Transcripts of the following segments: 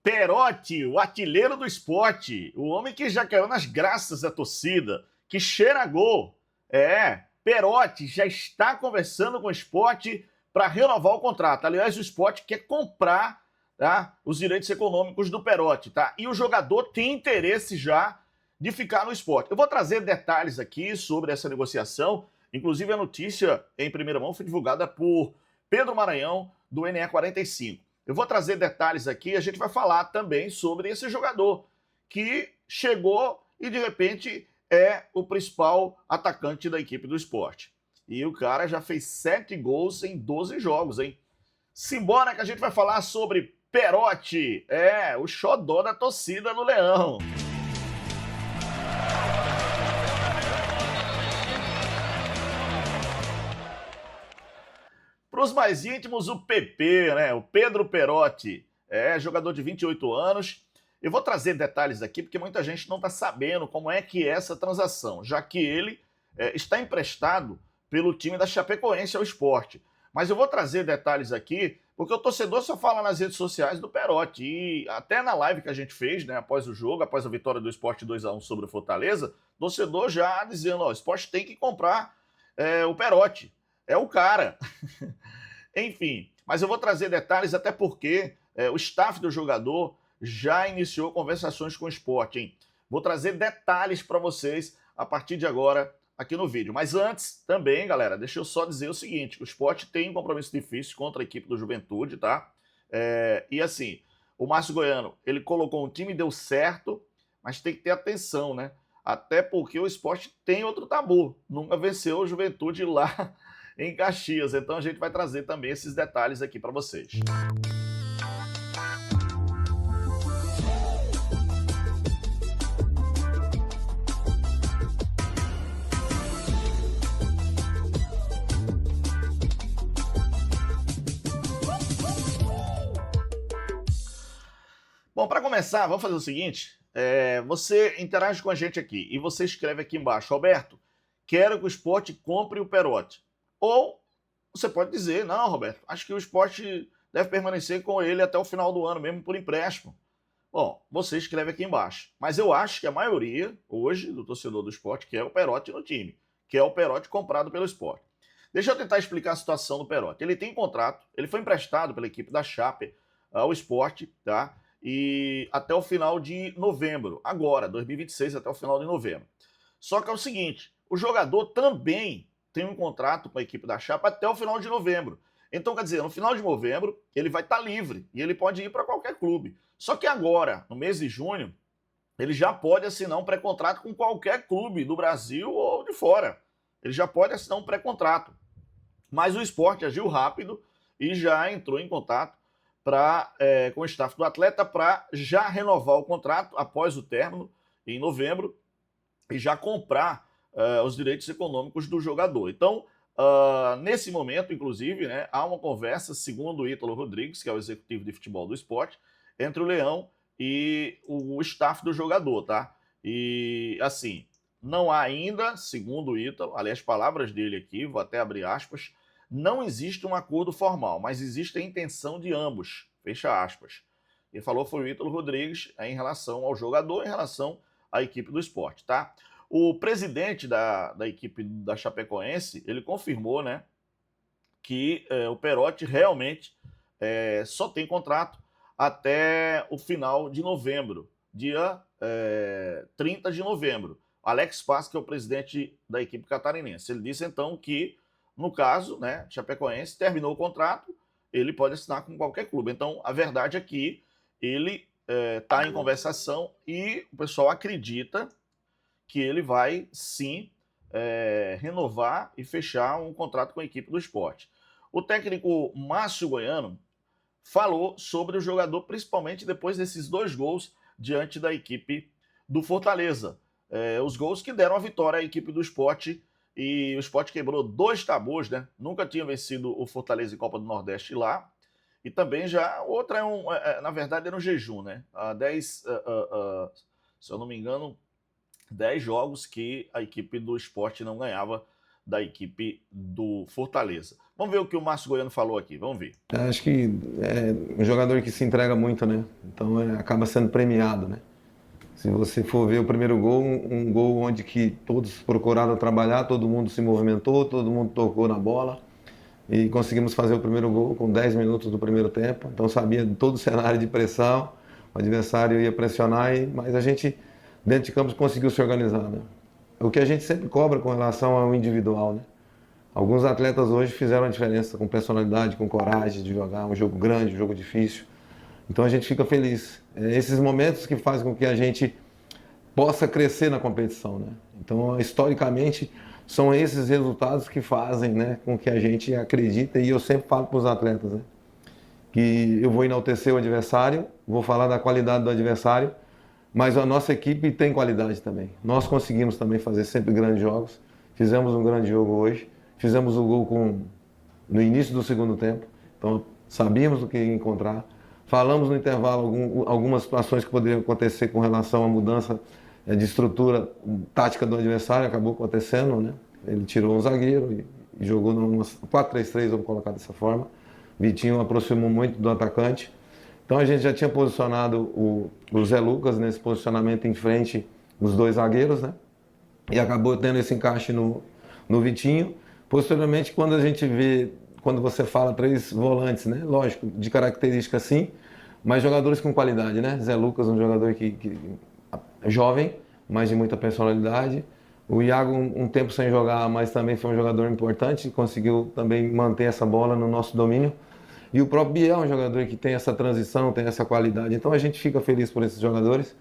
Perotti, o artilheiro do esporte, o homem que já caiu nas graças da torcida, que cheira gol. Perotti já está conversando com o esporte para renovar o contrato. Aliás, o esporte quer comprar, tá, os direitos econômicos do Perotti, tá? E o jogador tem interesse já de ficar no esporte. Eu vou trazer detalhes aqui sobre essa negociação. Inclusive, a notícia em primeira mão foi divulgada por Pedro Maranhão, do NE45. Eu vou trazer detalhes aqui, a gente vai falar também sobre esse jogador que chegou e de repente é o principal atacante da equipe do esporte. E o cara já fez 7 gols em 12 jogos, hein? Simbora que a gente vai falar sobre Perotti, o xodó da torcida no Leão. Para os mais íntimos, o PP, né? O Pedro Perotti, jogador de 28 anos. Eu vou trazer detalhes aqui, porque muita gente não está sabendo como é que é essa transação, já que ele está emprestado pelo time da Chapecoense ao esporte. Mas eu vou trazer detalhes aqui, porque o torcedor só fala nas redes sociais do Perotti. E até na live que a gente fez, né, após o jogo, após a vitória do Esporte 2-1 sobre o Fortaleza, o torcedor já dizendo, ó, o Esporte tem que comprar o Perotti. É o cara. Enfim, mas eu vou trazer detalhes até porque o staff do jogador já iniciou conversações com o esporte, hein? Vou trazer detalhes para vocês a partir de agora aqui no vídeo. Mas antes, também, galera, deixa eu só dizer o seguinte, o esporte tem um compromisso difícil contra a equipe do Juventude, tá? E assim, o Márcio Goiano, ele colocou um time e deu certo, mas tem que ter atenção, né? Até porque o esporte tem outro tabu, nunca venceu o Juventude lá em Caxias. Então a gente vai trazer também esses detalhes aqui para vocês. Bom, para começar, vamos fazer o seguinte. Você interage com a gente aqui e você escreve aqui embaixo, Roberto, quero que o esporte compre o Perotti. Ou você pode dizer, não, Roberto, acho que o esporte deve permanecer com ele até o final do ano, mesmo por empréstimo. Bom, você escreve aqui embaixo. Mas eu acho que a maioria, hoje, do torcedor do esporte, quer o Perotti no time, quer o Perotti comprado pelo esporte. Deixa eu tentar explicar a situação do Perotti. Ele tem contrato, ele foi emprestado pela equipe da Chape ao esporte, tá? E até o final de novembro, agora, 2026, até o final de novembro. Só que é o seguinte, o jogador também tem um contrato com a equipe da Chape até o final de novembro. Então, quer dizer, no final de novembro, ele vai estar livre e ele pode ir para qualquer clube. Só que agora, no mês de junho, ele já pode assinar um pré-contrato com qualquer clube do Brasil ou de fora. Ele já pode assinar um pré-contrato. Mas o esporte agiu rápido e já entrou em contato com o staff do atleta para já renovar o contrato após o término, em novembro, e já comprar os direitos econômicos do jogador. Então, nesse momento, inclusive, né, há uma conversa, segundo o Ítalo Rodrigues, que é o executivo de futebol do esporte, entre o Leão e o staff do jogador, tá? E, assim, não há ainda, segundo o Ítalo, aliás, palavras dele aqui, vou até abrir aspas, não existe um acordo formal, mas existe a intenção de ambos, fecha aspas. Quem falou foi o Ítalo Rodrigues em relação ao jogador, em relação à equipe do esporte, tá? O presidente da equipe da Chapecoense, ele confirmou, né, que o Perotti realmente só tem contrato até o final de novembro, dia 30 de novembro. Alex Paz, que é o presidente da equipe catarinense, ele disse então que, no caso, né, Chapecoense terminou o contrato, ele pode assinar com qualquer clube. Então, a verdade é que ele está em conversação e o pessoal acredita que ele vai, sim, renovar e fechar um contrato com a equipe do esporte. O técnico Márcio Goiano falou sobre o jogador, principalmente depois desses 2 gols diante da equipe do Fortaleza. Os gols que deram a vitória à equipe do esporte, e o esporte quebrou 2 tabus, né? Nunca tinha vencido o Fortaleza em Copa do Nordeste lá, e também já, outra na verdade era um jejum, né? 10, se eu não me engano, 10 jogos que a equipe do esporte não ganhava da equipe do Fortaleza. Vamos ver o que o Márcio Goiano falou aqui, vamos ver. Acho que é um jogador que se entrega muito, né? Então acaba sendo premiado, né? Se você for ver o primeiro gol, um gol onde que todos procuraram trabalhar, todo mundo se movimentou, todo mundo tocou na bola e conseguimos fazer o primeiro gol com 10 minutos do primeiro tempo. Então sabia de todo o cenário de pressão, o adversário ia pressionar, mas a gente dentro de campo conseguiu se organizar, né? O que a gente sempre cobra com relação ao individual, né? Alguns atletas hoje fizeram a diferença com personalidade, com coragem de jogar um jogo grande, um jogo difícil. Então a gente fica feliz. É esses momentos que fazem com que a gente possa crescer na competição, né? Então, historicamente, são esses resultados que fazem, né, com que a gente acredite. E eu sempre falo para os atletas, né, que eu vou enaltecer o adversário, vou falar da qualidade do adversário, mas a nossa equipe tem qualidade também. Nós conseguimos também fazer sempre grandes jogos. Fizemos um grande jogo hoje. Fizemos o gol no início do segundo tempo. Então, sabíamos o que ia encontrar. Falamos no intervalo algumas situações que poderiam acontecer com relação à mudança de estrutura tática do adversário. Acabou acontecendo, né? Ele tirou um zagueiro e jogou numa 4-3-3, vamos colocar dessa forma. Vitinho aproximou muito do atacante. Então a gente já tinha posicionado o Zé Lucas nesse posicionamento em frente os dois zagueiros, né? E acabou tendo esse encaixe no Vitinho. Posteriormente, quando você fala três volantes, né? Lógico, de característica sim, mas jogadores com qualidade, né? Zé Lucas, um jogador que é jovem, mas de muita personalidade. O Iago, um tempo sem jogar, mas também foi um jogador importante, conseguiu também manter essa bola no nosso domínio. E o próprio Biel é um jogador que tem essa transição, tem essa qualidade. Então a gente fica feliz por esses jogadores.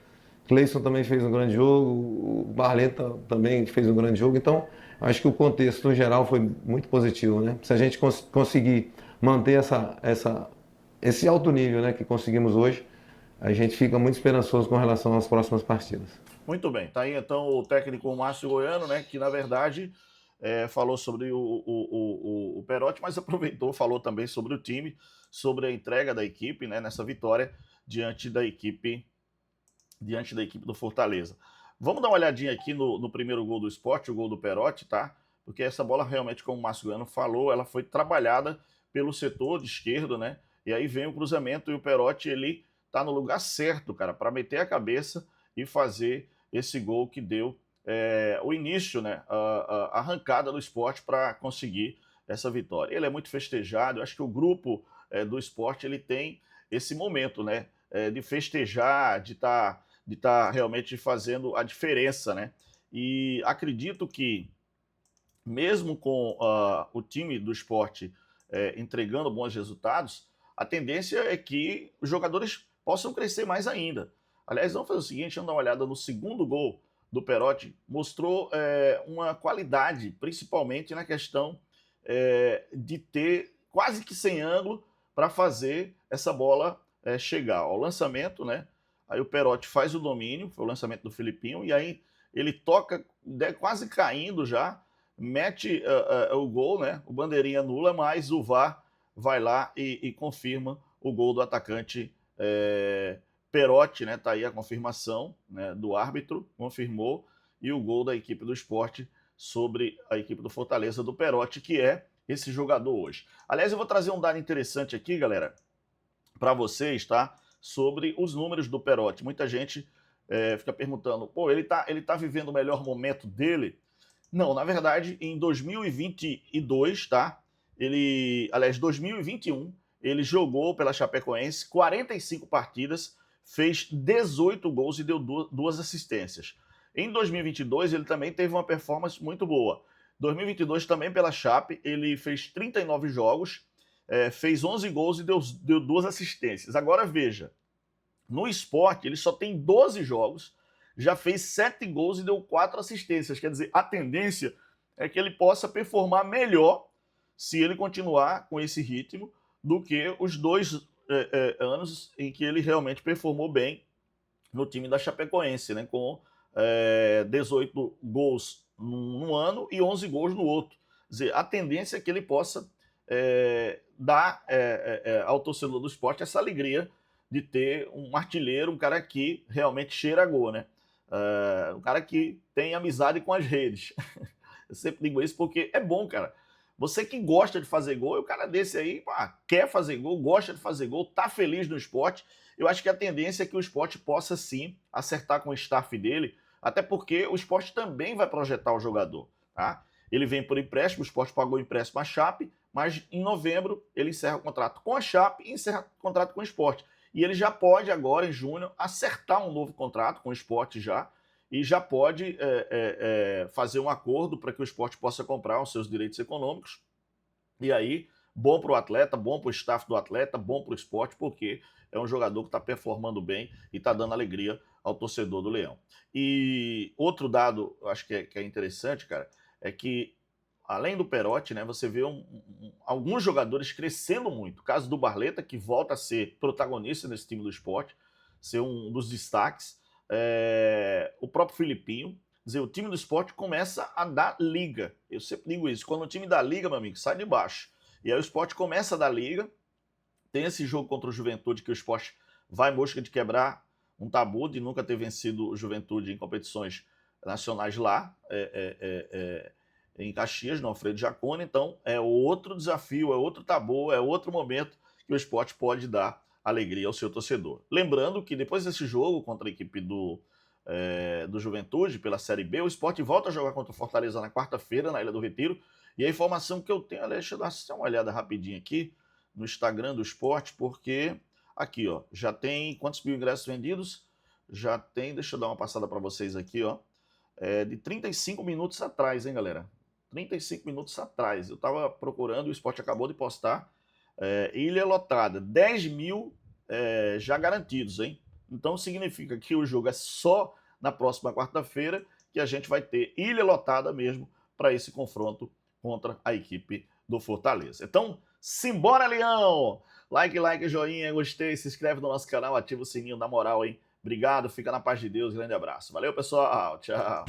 Cleison também fez um grande jogo, o Barleta também fez um grande jogo. Então acho que o contexto no geral foi muito positivo, né? Se a gente conseguir manter esse alto nível, né, que conseguimos hoje, a gente fica muito esperançoso com relação às próximas partidas. Muito bem, tá aí então o técnico Márcio Goiano, né, que na verdade falou sobre o Perotti, mas aproveitou, falou também sobre o time, sobre a entrega da equipe, né, nessa vitória diante da equipe do Fortaleza. Vamos dar uma olhadinha aqui no primeiro gol do Sport, o gol do Perotti, tá? Porque essa bola realmente, como o Márcio Goiano falou, ela foi trabalhada pelo setor de esquerdo, né? E aí vem o cruzamento e o Perotti, ele tá no lugar certo, cara, para meter a cabeça e fazer esse gol que deu o início, né? A arrancada do Sport para conseguir essa vitória. Ele é muito festejado, eu acho que o grupo do Sport, ele tem esse momento, né? De festejar, de estar realmente fazendo a diferença, né? E acredito que, mesmo com o time do esporte entregando bons resultados, a tendência é que os jogadores possam crescer mais ainda. Aliás, vamos fazer o seguinte, vamos dar uma olhada no segundo gol do Perotti, mostrou uma qualidade, principalmente na questão de ter quase que sem ângulo para fazer essa bola chegar. O lançamento, né? Aí o Perotti faz o domínio, foi o lançamento do Filipinho, e aí ele toca quase caindo já, mete o gol, né? O bandeirinha anula, mas o VAR vai lá e confirma o gol do atacante Perotti, né? Tá aí a confirmação, né, do árbitro, confirmou, e o gol da equipe do Sport sobre a equipe do Fortaleza, do Perotti, que é esse jogador hoje. Aliás, eu vou trazer um dado interessante aqui, galera, para vocês, tá? Sobre os números do Perotti. Muita gente fica perguntando, pô, ele tá vivendo o melhor momento dele? Não, na verdade, em 2022, tá? Aliás, 2021, ele jogou pela Chapecoense 45 partidas, fez 18 gols e deu duas assistências. Em 2022, ele também teve uma performance muito boa. 2022 também pela Chape, ele fez 39 jogos, fez 11 gols e deu duas assistências. Agora veja, no Sport ele só tem 12 jogos, já fez 7 gols e deu 4 assistências. Quer dizer, a tendência é que ele possa performar melhor se ele continuar com esse ritmo do que os 2 anos em que ele realmente performou bem no time da Chapecoense, né? Com 18 gols num ano e 11 gols no outro. Quer dizer, a tendência é que ele possa dar ao torcedor do esporte essa alegria de ter um artilheiro, um cara que realmente cheira a gol, né? Um cara que tem amizade com as redes. Eu sempre digo isso porque é bom, cara. Você que gosta de fazer gol, e o cara desse aí, pá, quer fazer gol, gosta de fazer gol, tá feliz no esporte. Eu acho que a tendência é que o esporte possa sim acertar com o staff dele, até porque o esporte também vai projetar o jogador, tá? Ele vem por empréstimo, o esporte pagou o empréstimo à Chape, mas em novembro ele encerra o contrato com a Chape e encerra o contrato com o esporte. E ele já pode agora, em junho, acertar um novo contrato com o esporte já, e já pode fazer um acordo para que o esporte possa comprar os seus direitos econômicos. E aí, bom para o atleta, bom para o staff do atleta, bom para o esporte, porque é um jogador que está performando bem e está dando alegria ao torcedor do Leão. E outro dado, eu acho que é interessante, cara, é que além do Perotti, né, você vê alguns jogadores crescendo muito. O caso do Barleta, que volta a ser protagonista nesse time do esporte, ser um dos destaques. O próprio Filipinho. Quer dizer, o time do esporte começa a dar liga. Eu sempre digo isso. Quando o time dá liga, meu amigo, sai de baixo. E aí o esporte começa a dar liga. Tem esse jogo contra o Juventude que o esporte vai em busca de quebrar um tabu de nunca ter vencido o Juventude em competições nacionais lá, em Caxias, no Alfredo Jaconi. Então é outro desafio, é outro tabu, é outro momento que o esporte pode dar alegria ao seu torcedor. Lembrando que depois desse jogo contra a equipe do Juventude, pela Série B, o esporte volta a jogar contra o Fortaleza na quarta-feira, na Ilha do Retiro. E a informação que eu tenho, deixa eu dar uma olhada rapidinho aqui no Instagram do esporte, porque aqui, ó, já tem quantos mil ingressos vendidos? Já tem, deixa eu dar uma passada para vocês aqui, ó, de 35 minutos atrás, hein, galera? 35 minutos atrás. Eu tava procurando, o esporte acabou de postar. Ilha lotada, 10 mil já garantidos, hein? Então significa que o jogo é só na próxima quarta-feira que a gente vai ter ilha lotada mesmo para esse confronto contra a equipe do Fortaleza. Então, simbora, Leão! Like, joinha, gostei, se inscreve no nosso canal, ativa o sininho, dá moral, hein? Obrigado, fica na paz de Deus, grande abraço. Valeu, pessoal, tchau!